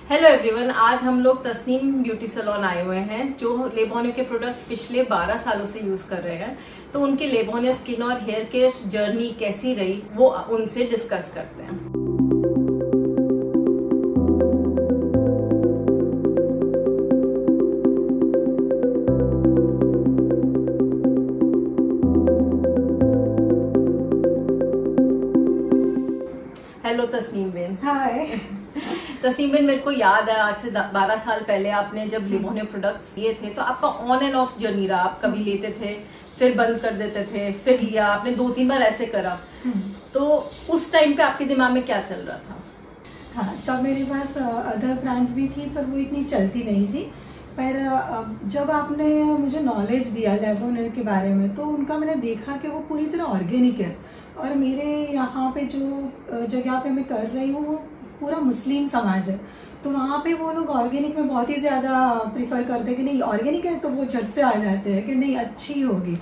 Hello everyone, आज हम लोग तस्नीम ब्यूटी सैलून आए हुए हैं जो लेबोनियो के प्रोडक्ट्स पिछले 12 सालों से यूज कर रहे हैं। तो उनके लेबोनियो स्किन और हेयर केयर जर्नी कैसी रही वो उनसे डिस्कस करते हैं। हेलो तस्नीम बेन। हाय। तस्नीम बेन, मेरे को याद है आज से 12 साल पहले आपने जब लेबोनियो प्रोडक्ट्स लिए थे तो आपका ऑन एंड ऑफ जर्नी रहा। आप कभी लेते थे, फिर बंद कर देते थे, फिर लिया, आपने 2-3 बार ऐसे करा। तो उस टाइम पे आपके दिमाग में क्या चल रहा था? हाँ, तब मेरे पास अदर ब्रांड्स भी थी पर वो इतनी चलती नहीं थी। पर जब आपने मुझे नॉलेज दिया लेबोनियो के बारे में तो उनका मैंने देखा कि वो पूरी तरह ऑर्गेनिक है। और मेरे यहाँ पे जो जगह पे मैं कर रही हूँ वो पूरा मुस्लिम समाज है, तो वहाँ पे वो लोग ऑर्गेनिक में बहुत ही ज़्यादा प्रीफर करते हैं कि नहीं ऑर्गेनिक है, तो वो झट से आ जाते हैं कि नहीं अच्छी होगी।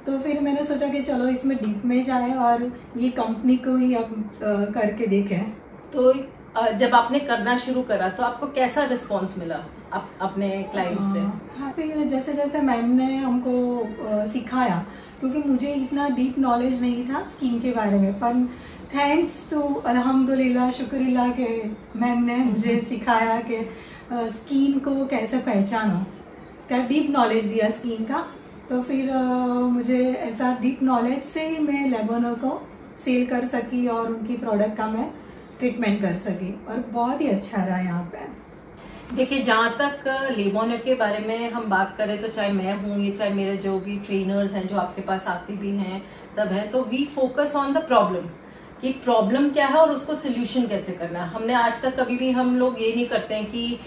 तो फिर मैंने सोचा कि चलो इसमें डीप में जाए और ये कंपनी को ही अब करके देखें। तो जब आपने करना शुरू करा तो आपको कैसा रिस्पॉन्स मिला अपने क्लाइंट्स से? हाँ, फिर जैसे जैसे मैम ने हमको सिखाया, क्योंकि मुझे इतना डीप नॉलेज नहीं था स्किन के बारे में, पर थैंक्स टू अल्हम्दुलिल्लाह शुक्रिल्लाह के मैम ने मुझे सिखाया कि स्किन को कैसे पहचानो, क्या डीप नॉलेज दिया स्किन का। तो फिर मुझे ऐसा डीप नॉलेज से ही मैं लेबोनियो को सेल कर सकी और उनकी प्रोडक्ट का मैं ट्रीटमेंट कर सकी और बहुत ही अच्छा रहा यहाँ पे। देखिए, जहाँ तक लेबोनियो के बारे में हम बात करें तो चाहे मैं हूँ या चाहे मेरे जो भी ट्रेनर्स हैं जो आपके पास आती भी हैं तब है, तो we focus on the problem कि प्रॉब्लम क्या है और उसको सोल्यूशन कैसे करना है। हमने आज तक कभी भी हम लोग ये नहीं करते हैं कि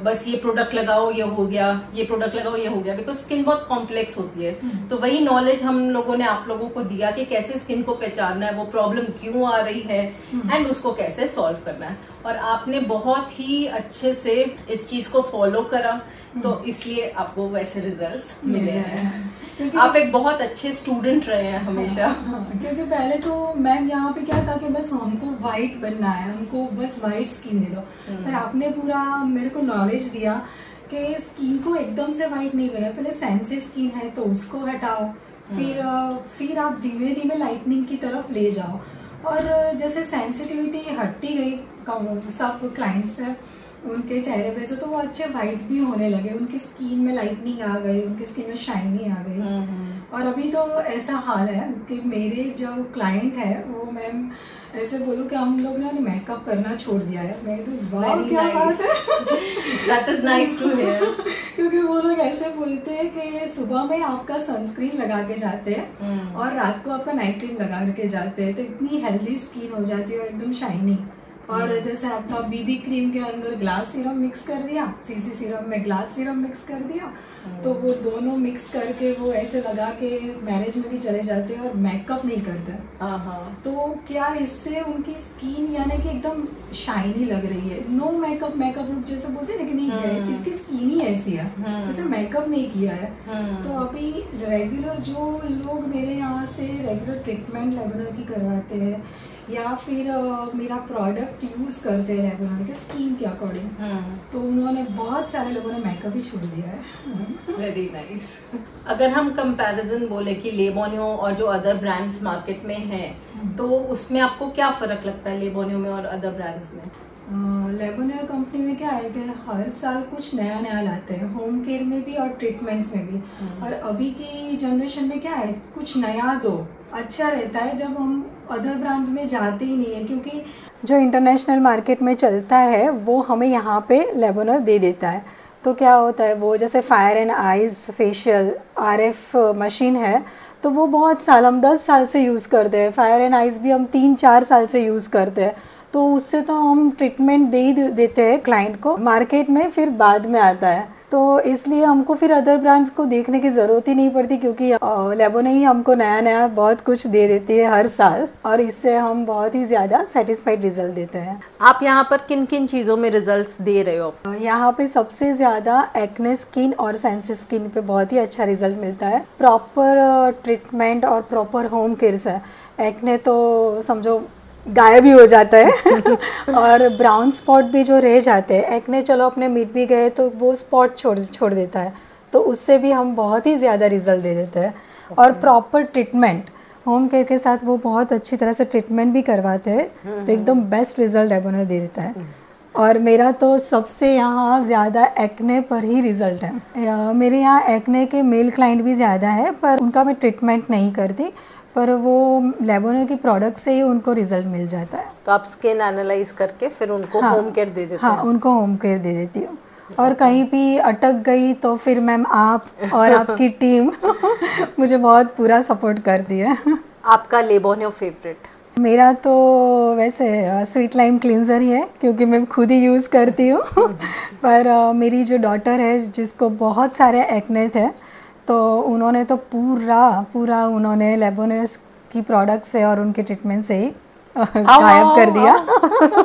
बस ये प्रोडक्ट लगाओ ये हो गया, ये प्रोडक्ट लगाओ ये हो गया, बिकॉज स्किन बहुत कॉम्प्लेक्स होती है। तो वही नॉलेज हम लोगों ने आप लोगों को दिया कि कैसे स्किन को पहचानना है, वो प्रॉब्लम क्यों आ रही है एंड उसको कैसे सॉल्व करना है। और आपने बहुत ही अच्छे से इस चीज को फॉलो करा, तो इसलिए आपको वैसे रिजल्ट्स मिले हैं। आप एक बहुत अच्छे स्टूडेंट रहे हैं हमेशा। क्योंकि पहले तो मैम यहाँ पे क्या था कि बस हमको वाइट बनना है, हमको बस वाइट स्किन दे दो। पर आपने पूरा मेरे को नॉलेज दिया कि स्किन को एकदम से वाइट नहीं बना, पहले सेंसिटिव स्किन है तो उसको हटाओ, फिर आप धीमे धीमे लाइटनिंग की तरफ ले जाओ। और जैसे सेंसिटिविटी हटती गई सब क्लाइंट्स से उनके चेहरे पे से, तो वो अच्छे वाइट भी होने लगे, उनकी स्किन में लाइटनिंग आ गई, उनकी स्किन में शाइनी आ गई। और अभी तो ऐसा हाल है कि मेरे जो क्लाइंट है वो मैम ऐसे बोलूं कि हम लोग ने मेकअप करना छोड़ दिया है। मैं तो वाह क्या बात है, that is nice to hear. क्योंकि वो लोग ऐसे बोलते हैं कि सुबह में आपका सनस्क्रीन लगा के जाते हैं और रात को आपका नाइट क्रीम लगा के जाते हैं, तो इतनी हेल्दी स्किन हो जाती है और एकदम शाइनी। और जैसे आपका बीबी क्रीम के अंदर ग्लास सीरम मिक्स कर दिया, सीसी सीरम में ग्लास सीरम मिक्स कर दिया, तो वो दोनों मिक्स करके वो ऐसे लगा के मैरिज में भी चले जाते हैं और मेकअप नहीं करते। तो क्या इससे उनकी स्किन यानी कि एकदम शाइनी लग रही है। नो मेकअप, मेकअप लुक जैसे बोलते हैं लेकिन नहीं है, इसकी स्किन ही ऐसी है, इसने मेकअप नहीं किया है। तो अभी रेगुलर जो लोग मेरे यहाँ से रेगुलर ट्रीटमेंट लेबोनियो की करवाते हैं या फिर मेरा प्रोडक्ट यूज करते हैं लेबोनियो के स्किन के अकॉर्डिंग, तो उन्होंने बहुत सारे लोगों ने मेकअप ही छोड़ दिया है। Very nice. अगर हम कंपैरिजन बोले कि लेबोनियो और जो अदर ब्रांड्स मार्केट में हैं, तो उसमें आपको क्या फर्क लगता है लेबोनियो में और अदर ब्रांड्स में? लेबोनियो कंपनी में क्या है कि हर साल कुछ नया नया लाते हैं, होम केयर में भी और ट्रीटमेंट्स में भी। और अभी की जनरेशन में क्या है, कुछ नया दो अच्छा रहता है जब हम अदर ब्रांड्स में जाते ही नहीं है, क्योंकि जो इंटरनेशनल मार्केट में चलता है वो हमें यहाँ पे लेबोनियो दे देता है। तो क्या होता है, वो जैसे fire and eyes facial RF machine है, तो वो बहुत साल, हम 10 साल से यूज़ करते हैं। फायर एंड आइज भी हम 3-4 साल से यूज़ करते हैं, तो उससे तो हम ट्रीटमेंट दे ही देते हैं क्लाइंट को, मार्केट में फिर बाद में आता है। तो इसलिए हमको फिर अदर ब्रांड्स को देखने की ज़रूरत ही नहीं पड़ती, क्योंकि लेबोनियो ही हमको नया नया बहुत कुछ दे देती है हर साल, और इससे हम बहुत ही ज़्यादा सेटिस्फाइड रिजल्ट देते हैं। आप यहाँ पर किन किन चीज़ों में रिजल्ट्स दे रहे हो? यहाँ पे सबसे ज़्यादा एक्ने स्किन और सेंसिटिव स्किन पे बहुत ही अच्छा रिजल्ट मिलता है। प्रॉपर ट्रीटमेंट और प्रॉपर होम केयर है। एक्ने तो समझो गायब ही हो जाता है और ब्राउन स्पॉट भी जो रह जाते हैं, एक्ने चलो अपने मिट भी गए तो वो स्पॉट छोड़ देता है, तो उससे भी हम बहुत ही ज़्यादा रिजल्ट दे देते हैं। और प्रॉपर ट्रीटमेंट होम केयर के साथ वो बहुत अच्छी तरह से ट्रीटमेंट भी करवाते हैं, तो एकदम बेस्ट रिजल्ट लेबोनियर दे देता है। और मेरा तो सबसे यहाँ ज़्यादा एक्ने पर ही रिज़ल्ट है। मेरे यहाँ एक्ने के मेल क्लाइंट भी ज़्यादा है, पर उनका मैं ट्रीटमेंट नहीं करती, पर वो लेबोनियर की प्रोडक्ट से ही उनको रिज़ल्ट मिल जाता है। तो आप स्किन एनालाइज करके फिर उनको होम केयर दे देते हैं? हाँ, उनको होम केयर दे देती हूँ। और कहीं भी अटक गई तो फिर मैम आप और आपकी टीम मुझे बहुत पूरा सपोर्ट करती है। आपका लेबोनियर फेवरेट? मेरा तो वैसे स्वीट लाइम क्लींजर ही है, क्योंकि मैं खुद ही यूज़ करती हूँ पर मेरी जो डॉटर है जिसको बहुत सारे एक्ने थे, तो उन्होंने तो पूरा उन्होंने लेबोनियर की प्रोडक्ट से और उनके ट्रीटमेंट से ही गायब कर दिया।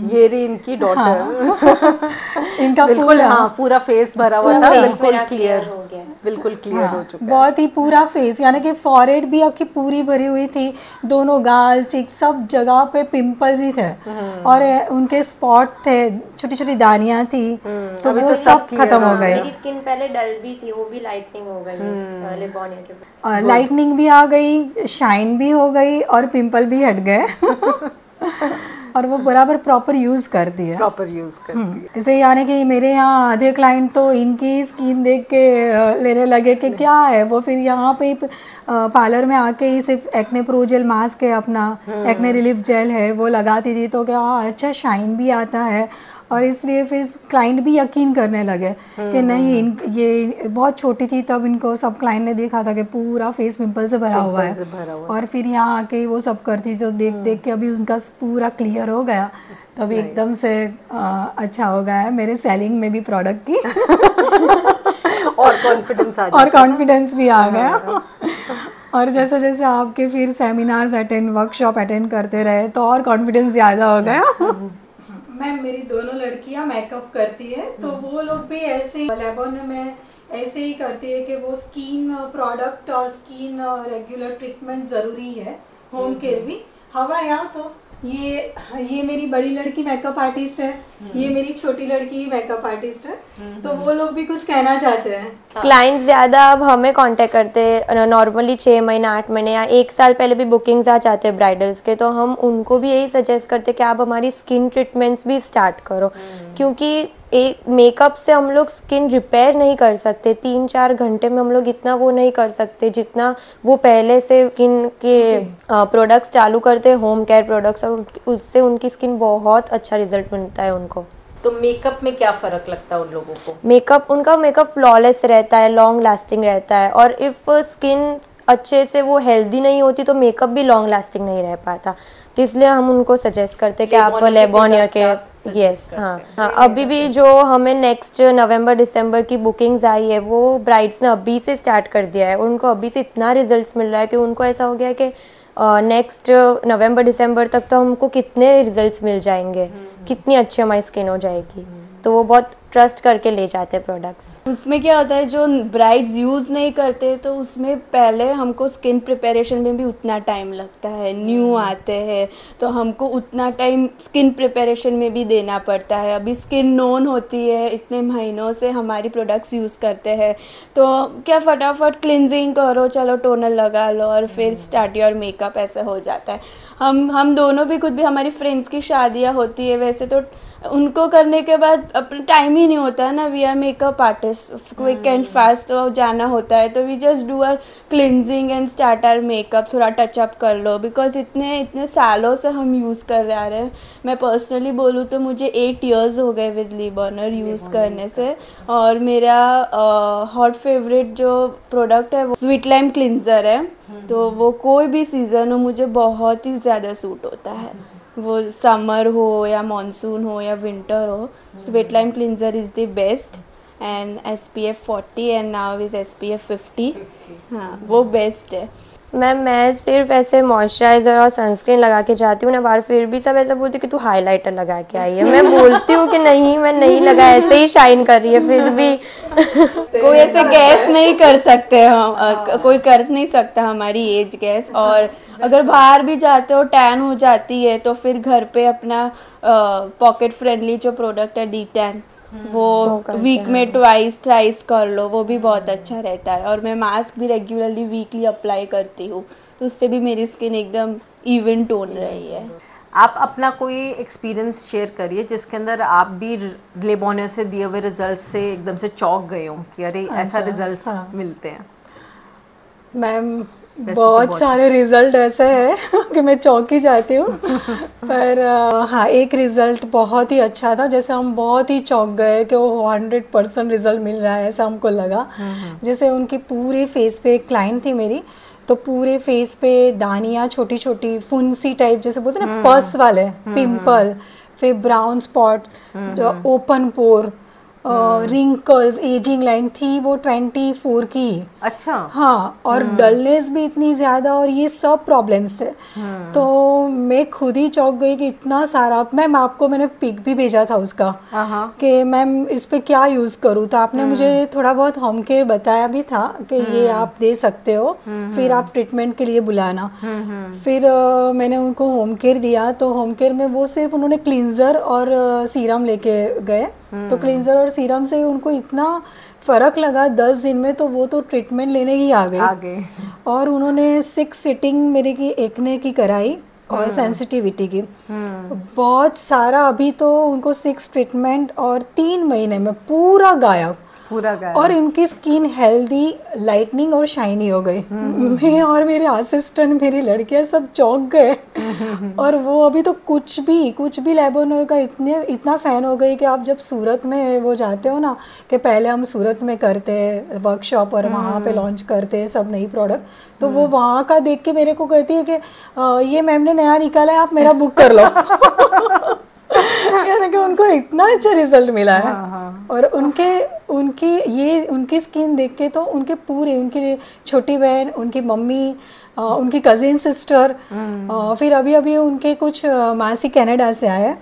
ये रही इनकी डॉटर। हाँ। इनका बिल्कुल पूरा फेस भरा हुआ था, बिल्कुल क्लियर हो गया, बिल्कुल क्लियर हो चुका है। बहुत ही पूरा फेस, यानी कि फॉरहेड भी आपकी पूरी भरी हुई थी, दोनों गाल चिक सब जगह पे पिंपल्स ही थे और उनके स्पॉट थे, छोटी छोटी दानियां थी, तो वो सब खत्म हो गए। मेरी स्किन पहले डल भी थी, वो भी लाइटनिंग हो गई लेबोनियर के बाद। लाइटनिंग भी आ गई, शाइन भी हो गई और पिंपल भी हट गए और वो बराबर प्रॉपर यूज़ कर दिया, इसलिए यानी कि मेरे यहाँ आधे क्लाइंट तो इनकी स्किन देख के लेने लगे कि क्या है, वो फिर यहाँ पे पार्लर में आके ही सिर्फ एक्ने प्रो जेल मास्क है अपना, एक्ने रिलीफ जेल है, वो लगाती थी, तो क्या अच्छा शाइन भी आता है। और इसलिए फिर क्लाइंट भी यकीन करने लगे कि नहीं, ये बहुत छोटी थी तब इनको सब क्लाइंट ने देखा था कि पूरा फेस पिंपल से भरा हुआ है, और फिर यहाँ आके वो सब करती थी, तो देख के अभी उनका पूरा क्लियर हो गया, तो अभी एकदम से अच्छा हो गया है मेरे सेलिंग में भी प्रोडक्ट की और कॉन्फिडेंस भी आ गया। और जैसे जैसे आपके फिर सेमिनार्स अटेंड, वर्कशॉप अटेंड करते रहे, तो और कॉन्फिडेंस ज़्यादा हो गया। मैम मेरी दोनों लड़कियां मेकअप करती है, तो वो लोग भी ऐसे लेबोनियर में ऐसे ही करती है कि वो स्किन प्रोडक्ट और स्किन रेगुलर ट्रीटमेंट ज़रूरी है, होम केयर भी। हमारे यहाँ तो ये मेरी बड़ी लड़की मेकअप आर्टिस्ट है, ये मेरी छोटी लड़की मेकअप आर्टिस्ट है, तो वो लोग भी कुछ कहना चाहते हैं। क्लाइंट ज़्यादा अब हमें कांटेक्ट करते हैं, नॉर्मली 6 महीने 8 महीने या 1 साल पहले भी बुकिंग्स आ जाते हैं ब्राइडल्स के, तो हम उनको भी यही सजेस्ट करते हैं कि आप हमारी स्किन ट्रीटमेंट्स भी स्टार्ट करो, क्योंकि एक मेकअप से हम लोग स्किन रिपेयर नहीं कर सकते, 3-4 घंटे में हम लोग इतना वो नहीं कर सकते जितना वो पहले से स्किन के प्रोडक्ट्स चालू करते हैं, होम केयर प्रोडक्ट्स, और उससे उनकी स्किन बहुत अच्छा रिजल्ट मिलता है उनको। तो मेकअप में क्या फ़र्क लगता है उन लोगों को? उनका मेकअप फ्लॉलेस रहता है, लॉन्ग लास्टिंग रहता है, और इफ़ स्किन अच्छे से वो हेल्दी नहीं होती तो मेकअप भी लॉन्ग लास्टिंग नहीं रह पाता, तो इसलिए हम उनको सजेस्ट करते हैं कि आप लेबोनियर के यस हाँ अभी भी जो हमें नेक्स्ट नवंबर दिसंबर की बुकिंग्स आई है, वो ब्राइड्स ने अभी से स्टार्ट कर दिया है, उनको अभी से इतना रिजल्ट्स मिल रहा है कि उनको ऐसा हो गया है कि नेक्स्ट नवंबर दिसंबर तक तो हमको कितने रिजल्ट्स मिल जाएंगे, कितनी अच्छी हमारी स्किन हो जाएगी, तो वो बहुत ट्रस्ट करके ले जाते हैं प्रोडक्ट्स। उसमें क्या होता है, जो ब्राइड्स यूज़ नहीं करते तो उसमें पहले हमको स्किन प्रिपरेशन में भी उतना टाइम लगता है, न्यू आते हैं तो हमको उतना टाइम स्किन प्रिपरेशन में भी देना पड़ता है। अभी स्किन नोन होती है, इतने महीनों से हमारी प्रोडक्ट्स यूज़ करते हैं, तो क्या फटाफट क्लिनजिंग करो, चलो टोनर लगा लो और फिर स्टार्ट योर मेकअप, ऐसा हो जाता है। हम दोनों भी, खुद भी हमारी फ्रेंड्स की शादियाँ होती है, वैसे तो उनको करने के बाद अपना टाइम ही नहीं होता है ना, we are makeup artist, quick and fast तो जाना होता है, तो we just do our cleansing and start our makeup, थोड़ा टचअप कर लो, बिकॉज इतने सालों से हम यूज़ कर रहे हैं। मैं पर्सनली बोलूँ तो मुझे 8 years हो गए विद लेबोनियर यूज़ करने से, और मेरा हॉट फेवरेट जो प्रोडक्ट है वो स्वीट लाइम क्लिनजर है, तो वो कोई भी सीज़न हो मुझे बहुत ही ज़्यादा सूट होता है, वो समर हो या मानसून हो या विंटर हो, sweet lime cleanser is the best, and SPF 40 and now is SPF 50। हाँ, वो बेस्ट है। मैं सिर्फ ऐसे मॉइस्चराइज़र और सनस्क्रीन लगा के जाती हूँ ना बाहर, फिर भी सब ऐसा बोलते कि तू हाइलाइटर लगा के आई है। मैं बोलती हूँ कि नहीं, मैं नहीं लगा, ऐसे ही शाइन कर रही है, फिर भी कोई ऐसे गैस नहीं कर सकते हम, कोई कर नहीं सकता हमारी एज गैस। और अगर बाहर भी जाते हो टैन हो जाती है तो फिर घर पे अपना पॉकेट फ्रेंडली जो प्रोडक्ट है D10 वो वीक में ट्वाइस थ्राइस कर लो, वो भी बहुत अच्छा रहता है। और मैं मास्क भी रेगुलरली वीकली अप्लाई करती हूँ, तो उससे भी मेरी स्किन एकदम इवन टोन रही है। आप अपना कोई एक्सपीरियंस शेयर करिए जिसके अंदर आप भी लेबोनियो से दिए हुए रिजल्ट से एकदम से चौंक गए हो कि अरे ऐसा रिजल्ट्स मिलते हैं। मैम बहुत सारे रिजल्ट ऐसे हैं कि मैं चौंक ही जाती हूँ। पर हाँ, एक रिजल्ट बहुत ही अच्छा था, जैसे हम बहुत ही चौंक गए कि वो 100% रिजल्ट मिल रहा है ऐसा हमको लगा। जैसे उनकी पूरे फेस पे, एक क्लाइंट थी मेरी, तो पूरे फेस पे दानियाँ छोटी छोटी फुंसी टाइप जैसे बोलते हैं ना, पस वाले पिंपल, फिर ब्राउन स्पॉट, ओपन पोर, रिंकल्स, एजिंग लाइन थी वो 24 की। अच्छा। हाँ, और डलनेस भी इतनी ज्यादा, और ये सब प्रॉब्लम्स थे। तो मैं खुद ही चौंक गई कि इतना सारा। मैम आपको मैंने पिक भी भेजा था उसका कि मैम इस पे क्या यूज करूँ, तो आपने मुझे थोड़ा बहुत होम केयर बताया भी था कि ये आप दे सकते हो, फिर आप ट्रीटमेंट के लिए बुलाना। फिर मैंने उनको होम केयर दिया, तो होम केयर में वो सिर्फ उन्होंने क्लींजर और सीरम लेके गए। तो क्लींजर और सीरम से उनको इतना फर्क लगा 10 दिन में, तो वो तो ट्रीटमेंट लेने ही आ गए। और उन्होंने 6 सिटिंग मेरे की एक्ने की कराई और सेंसिटिविटी की बहुत सारा। अभी तो उनको 6 ट्रीटमेंट और 3 महीने में पूरा गायब। और उनकी स्किन हेल्दी, लाइटनिंग और शाइनी हो गई। मैं और मेरे असिस्टेंट, मेरी लड़कियां सब चौंक गए। और वो अभी तो कुछ भी लेबोनियो का इतना फैन हो गई कि आप जब सूरत में वो जाते हो ना, कि पहले हम सूरत में करते हैं वर्कशॉप और वहाँ पे लॉन्च करते हैं सब नई प्रोडक्ट, तो वो वहाँ का देख के मेरे को कहती है कि ये मैम ने नया निकाला है, आप मेरा बुक कर लो। यानी कि उनको इतना अच्छा रिजल्ट मिला है। और उनकी स्किन देख के तो उनकी छोटी बहन, उनकी मम्मी, उनकी कजिन सिस्टर, फिर अभी उनके कुछ मासी कनाडा से आए,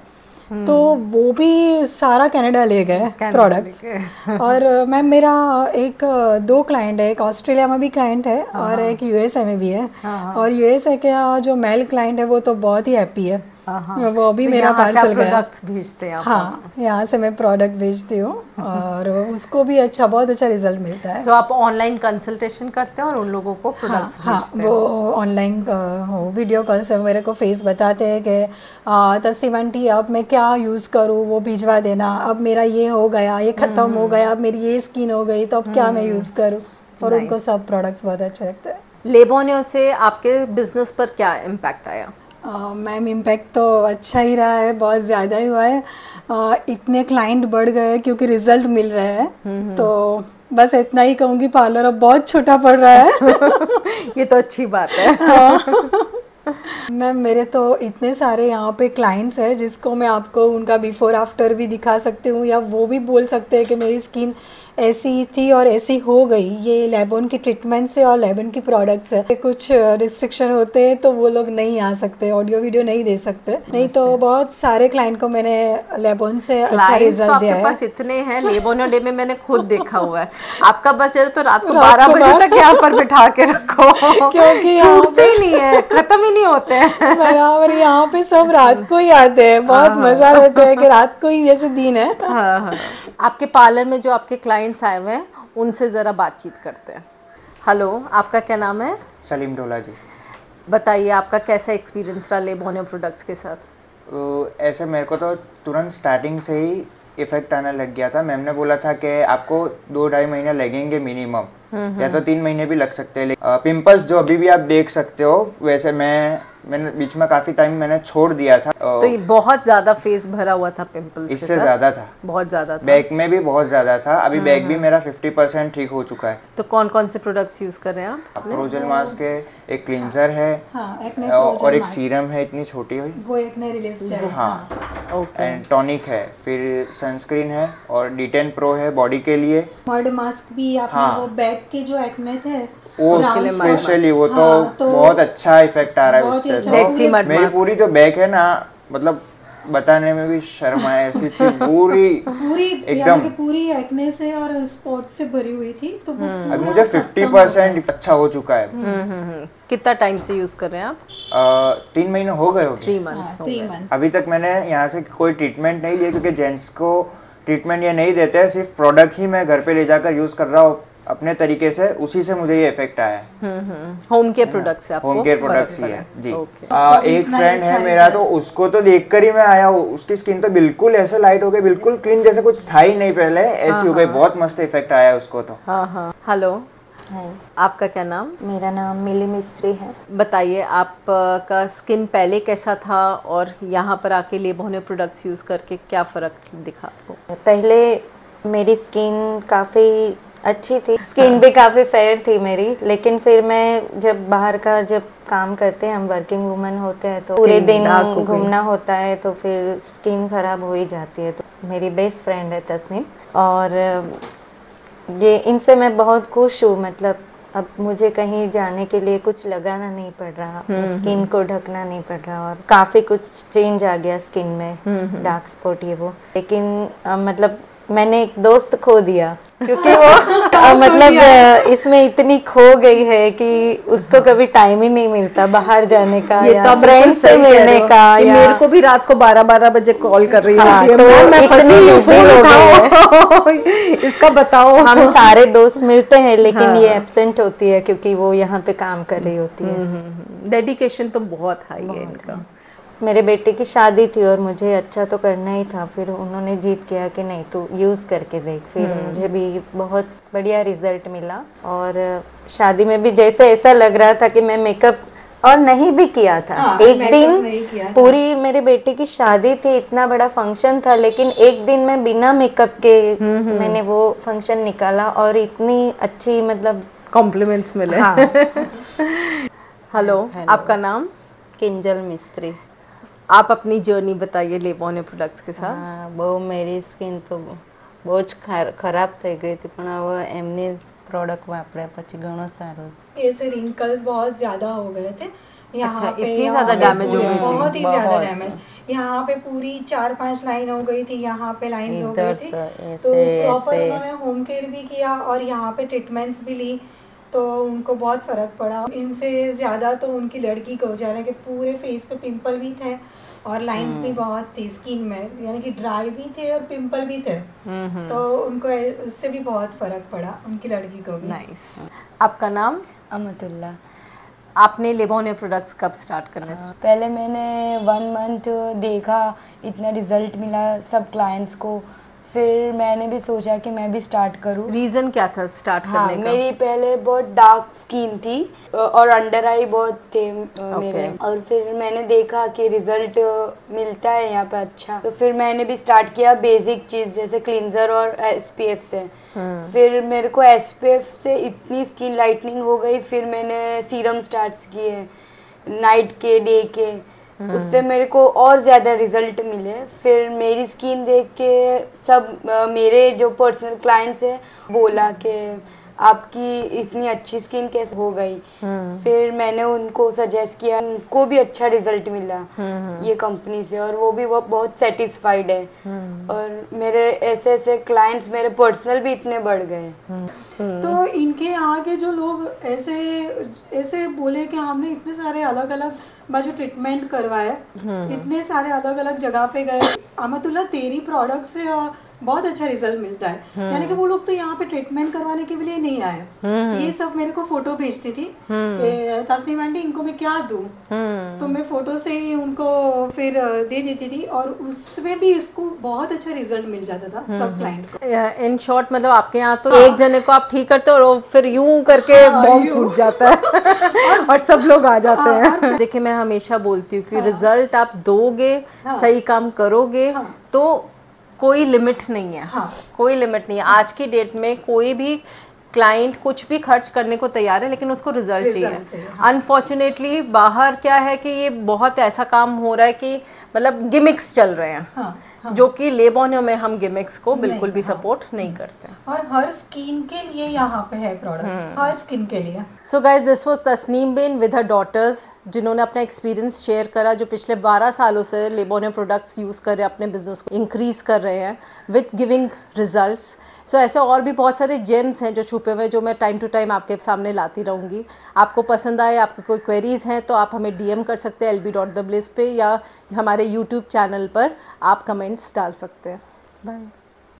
तो वो भी सारा कनाडा ले गए प्रोडक्ट्स। और मैम मेरा 2 क्लाइंट है, एक ऑस्ट्रेलिया में भी क्लाइंट है और एक यूएसए में भी है। और यूएसए का जो मेल क्लाइंट है वो तो बहुत ही हैप्पी है, वो भी मेरा पार्सल गया। भेजते हैं? हाँ, यहाँ से मैं प्रोडक्ट भेजती हूँ और उसको भी बहुत अच्छा रिजल्ट मिलता है। सो आप ऑनलाइन कंसल्टेशन करते हैं और उन लोगों को प्रोडक्ट्स भेजते हैं? वो ऑनलाइन वीडियो कॉल से मेरे को फेस बताते हैं कि तस्लीम आंटी अब मैं क्या यूज़ करूँ, वो भिजवा देना, अब मेरा ये हो गया, ये ख़त्म हो गया, अब मेरी ये स्किन हो गई, तो अब क्या मैं यूज़ करूँ। और उनको सब प्रोडक्ट्स बहुत अच्छे लगते हैं। लेबोनियो से आपके बिजनेस पर क्या इम्पैक्ट आया? मैम इम्पैक्ट तो अच्छा ही रहा है, बहुत ज़्यादा ही हुआ है। इतने क्लाइंट बढ़ गए क्योंकि रिजल्ट मिल रहा है। तो बस इतना ही कहूँगी, पार्लर अब बहुत छोटा पड़ रहा है। ये तो अच्छी बात है। मैम मेरे तो इतने सारे यहाँ पे क्लाइंट्स हैं जिसको मैं आपको उनका बिफोर आफ्टर भी दिखा सकती हूँ, या वो भी बोल सकते हैं कि मेरी स्किन ऐसी थी और ऐसी हो गई ये लेबोन की ट्रीटमेंट से और लेबोन की प्रोडक्ट्स है। कुछ रिस्ट्रिक्शन होते हैं तो वो लोग नहीं आ सकते, ऑडियो वीडियो नहीं दे सकते, नहीं तो बहुत सारे क्लाइंट को मैंने लेबोन से अच्छा रिजल्ट दिया है। आपके पास इतने हैं, लेबोनियो डे में मैंने खुद देखा हुआ है। आपका बस तो रात को 12 बजे तक यहाँ पर बिठा के रखो, क्योंकि छूटते ही नहीं है, खत्म ही नहीं होते हैं। बराबर, यहाँ पे सब रात को ही आते हैं, बहुत मजा लेते हैं कि रात को ही जैसे दिन है। आपके पार्लर में जो आपके क्लाइंट्स आए हुए हैं उनसे ज़रा बातचीत करते हैं। हेलो, आपका क्या नाम है? सलीम डोला जी। बताइए आपका कैसा एक्सपीरियंस रहा लेबोनियो प्रोडक्ट्स के साथ? ऐसे मेरे को तो तुरंत स्टार्टिंग से ही इफेक्ट आने लग गया था। मैम ने बोला था कि आपको 2-2.5 महीने लगेंगे मिनिमम, या तो 3 महीने भी लग सकते हैं। पिंपल्स जो अभी भी आप देख सकते हो, वैसे मैंने बीच में काफी टाइम मैंने छोड़ दिया था। तो ये बहुत ज्यादा फेस भरा हुआ था पिंपल्स? इससे ज्यादा था, बहुत ज्यादा था। बैक में भी बहुत ज्यादा था। अभी बैक भी मेरा 50% ठीक हो चुका है। तो कौन कौन से प्रोडक्ट्स यूज कर रहे हैं आप? प्रोजेल मास्क है, एक क्लींजर है, और एक सीरम है इतनी छोटी हुई, वो एक्ने रिलीफ है। हाँ, एंड टॉनिक है, फिर सनस्क्रीन है, और D10 प्रो है बॉडी के लिए। मड मास्क भी आपने वो बैक के जो एक्ने थे वो स्पेशली, वो तो बहुत अच्छा इफेक्ट आ रहा है उससे। तो मेरी पूरी जो बैक है ना, मतलब बताने में भी शर्म आया, ऐसी थी पूरी एकदम पूरी एक्ने से और स्पॉट से भरी हुई थी। तो वो अब मुझे 50% अच्छा हो चुका है। कितना टाइम से यूज कर रहे हैं आप? 3 महीने हो गए होंगे। 3 मंथ्स हो गए। अभी तक मैंने यहाँ से कोई ट्रीटमेंट नहीं लिया, क्योंकि जेंट्स को ट्रीटमेंट ये नहीं देते हैं, सिर्फ प्रोडक्ट ही मैं घर पे ले जाकर यूज कर रहा हूँ अपने तरीके से, उसी से मुझे ये इफेक्ट आया है। होम केयर प्रोडक्ट्स आपको? होम केयर प्रोडक्ट्स ही है जी। एक फ्रेंड है मेरा, तो उसको तो देखकर ही मैं आया हूँ, उसकी स्किन तो बिल्कुल ऐसे लाइट हो गई, बिल्कुल क्लीन, जैसे कुछ था ही नहीं पहले, ऐसी हो गई, बहुत मस्त इफेक्ट आया है उसको तो। हेलो, आपका क्या नाम? मेरा नाम मिली मिस्त्री है। बताइए आपका स्किन पहले कैसा था और यहाँ पर आके लेबोनियो प्रोडक्ट्स यूज करके क्या फर्क दिखा आपको? पहले मेरी स्किन काफ़ी अच्छी थी, स्किन भी काफ़ी फेयर थी मेरी, लेकिन फिर मैं जब बाहर का जब काम करते हैं, हम वर्किंग वुमन होते हैं तो पूरे दिन घूमना होता है, तो फिर स्किन खराब हो ही जाती है। तो मेरी बेस्ट फ्रेंड है तस्नीम, और ये इनसे मैं बहुत खुश हूँ। मतलब अब मुझे कहीं जाने के लिए कुछ लगाना नहीं पड़ रहा, स्किन को ढकना नहीं पड़ रहा, और काफ़ी कुछ चेंज आ गया स्किन में, डार्क स्पॉट ये वो। लेकिन मतलब मैंने एक दोस्त खो दिया, क्योंकि वो मतलब इसमें इतनी खो गई है कि उसको कभी टाइम ही नहीं मिलता बाहर जाने का, ये या तो फ्रेंड्स से मिलने का, या मेरे को भी रात को 12-12 बजे कॉल कर रही है, तो मैं फंसी हूँ, फोन उठाओ, इसका बताओ। हम सारे दोस्त मिलते हैं, लेकिन ये एब्सेंट होती है क्योंकि वो यहाँ पे काम कर रही होती है। डेडिकेशन तो बहुत हाई है इनका। मेरे बेटे की शादी थी और मुझे अच्छा तो करना ही था, फिर उन्होंने जीत किया कि नहीं तू यूज़ करके देख, फिर मुझे भी बहुत बढ़िया रिजल्ट मिला। और शादी में भी जैसे ऐसा लग रहा था कि मैं मेकअप और नहीं भी किया था। एक दिन पूरी मेरे बेटे की शादी थी, इतना बड़ा फंक्शन था, लेकिन एक दिन मैं बिना मेकअप के मैंने वो फंक्शन निकाला, और इतनी अच्छी मतलब कॉम्प्लीमेंट्स मिले। हेलो, आपका नाम? किंजल मिस्त्री। आप अपनी जर्नी बताइए लेबोनियो प्रोडक्ट्स के साथ। બહુ मेरी स्किन तो બહુ જ ખરાબ થઈ ગઈ હતી, પણ હવે એમની પ્રોડક્ટ વાપર્યા પછી ઘણો સારો છે। ऐसे रिंकल्स बहुत ज्यादा हो गए थे यहाँ अच्छा, पे, इतनी ज्यादा डैमेज हो गई थी? बहुत ही ज्यादा डैमेज। यहाँ पे पूरी 4-5 लाइन हो गई थी, यहाँ पे लाइंस हो गई थी। तो प्रॉपर उन्होंने होम केयर भी किया और यहाँ पे ट्रीटमेंट्स भी ली, तो उनको बहुत फ़र्क पड़ा। इनसे ज़्यादा तो उनकी लड़की को, जाने के पूरे फेस पे पिंपल भी थे और लाइंस भी बहुत थी स्किन में, यानी कि ड्राई भी थे और पिंपल भी थे। तो उनको उससे भी बहुत फ़र्क पड़ा, उनकी लड़की को भी। नाइस। आपका नाम? अमतुल्ला। आपने लेबोनियो प्रोडक्ट्स कब स्टार्ट करना? पहले मैंने 1 मंथ देखा, इतना रिजल्ट मिला सब क्लाइंट्स को, फिर मैंने भी सोचा कि मैं भी स्टार्ट करूं। रीज़न क्या था स्टार्ट करने का? मेरी पहले बहुत डार्क स्किन थी और अंडर आई बहुत थे मेरे, और फिर मैंने देखा कि रिजल्ट मिलता है यहाँ पे अच्छा, तो फिर मैंने भी स्टार्ट किया बेसिक चीज़ जैसे क्लींजर और SPF से। फिर मेरे को SPF से इतनी स्किन लाइटनिंग हो गई, फिर मैंने सीरम स्टार्ट किए नाइट के, डे के, उससे मेरे को और ज़्यादा रिजल्ट मिले। फिर मेरी स्किन देख के सब मेरे जो पर्सनल क्लाइंट्स हैं बोला कि आपकी इतनी अच्छी स्किन कैसे हो गई। फिर मैंने उनको सजेस्ट किया, उनको भी अच्छा रिजल्ट मिला ये कंपनी से, और वो भी वो बहुत सेटिस्फाइड है। और मेरे ऐसे ऐसे क्लाइंट्स मेरे पर्सनल भी इतने बढ़ गए। तो इनके यहाँ के जो लोग ऐसे ऐसे बोले कि हमने इतने सारे अलग अलग जो ट्रीटमेंट करवाए, इतने सारे अलग अलग जगह पे गए, अमतुल्ला तेरी प्रोडक्ट से बहुत अच्छा रिजल्ट मिलता है। यानी कि वो लोग तो यहाँ पे ट्रीटमेंट करवाने के लिए नहीं आए, ये सब मेरे को फोटो भेजती थी तस्नीम आंटी इनको मैं क्या दूं, तो मैं फोटो से ही उनको फिर दे देती थी, और उसमें भी इसको बहुत अच्छा रिजल्ट मिल जाता था सब क्लाइंट को। इन शॉर्ट मतलब आपके यहाँ तो एक जने को आप ठीक करते हो और फिर यूं करके बॉम्ब फूट जाता है और सब लोग आ जाते हैं। देखिए मैं हमेशा बोलती हूँ कि रिजल्ट आप दोगे, सही काम करोगे तो कोई लिमिट नहीं है। कोई लिमिट नहीं है। आज की डेट में कोई भी क्लाइंट कुछ भी खर्च करने को तैयार है, लेकिन उसको रिजल्ट चाहिए। अनफॉर्चुनेटली बाहर क्या है कि ये बहुत ऐसा काम हो रहा है कि मतलब गिमिक्स चल रहे हैं। जो कि लेबोनियो में हम गिमिक्स को बिल्कुल भी सपोर्ट नहीं करते। और हर स्किन के लिए यहाँ पे है प्रोडक्ट्स, हर स्किन के लिए। So guys, this was Tasneem Bin with her daughters, जिन्होंने अपना एक्सपीरियंस शेयर करा, जो पिछले 12 सालों से लेबोनियो प्रोडक्ट्स यूज़ कर रहे हैं, अपने बिजनेस को इंक्रीज कर रहे हैं विद गिविंग रिजल्ट्स। सो ऐसे और भी बहुत सारे जेम्स हैं जो छुपे हुए, जो मैं टाइम टू टाइम आपके सामने लाती रहूँगी। आपको पसंद आए, आपको कोई क्वेरीज़ हैं तो आप हमें डीएम कर सकते हैं lb.thebliss पे, या हमारे यूट्यूब चैनल पर आप कमेंट्स डाल सकते हैं। बाय।